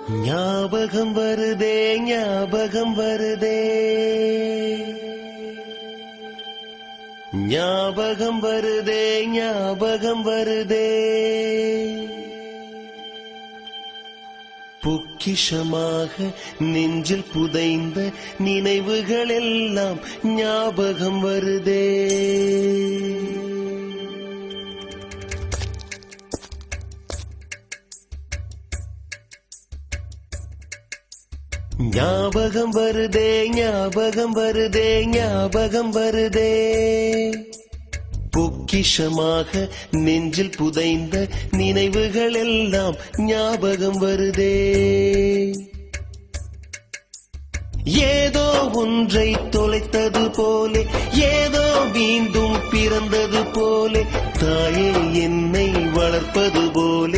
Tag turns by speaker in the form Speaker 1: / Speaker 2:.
Speaker 1: ஞாபகம் வருதே ஞாபகம் வருதே ஞாபகம் வருதே ஞாபகம் வருதே பொக்கிஷமாக நெஞ்சில் புதைந்த நினைவுகள் எல்லாம் ஞாபகம் வருதே. ஞாபகம் வருதே ஞாபகம் வருதே ஞாபகம் வருதே பொக்கிஷமாக நெஞ்சில் புதைந்த நினைவுகள் எல்லாம் ஞாபகம் வருதே. ஏதோ ஒன்றை தொலைத்தது போலே ஏதோ மீண்டும் பிறந்தது போலே தாயே என்னை வளர்ப்பது போலே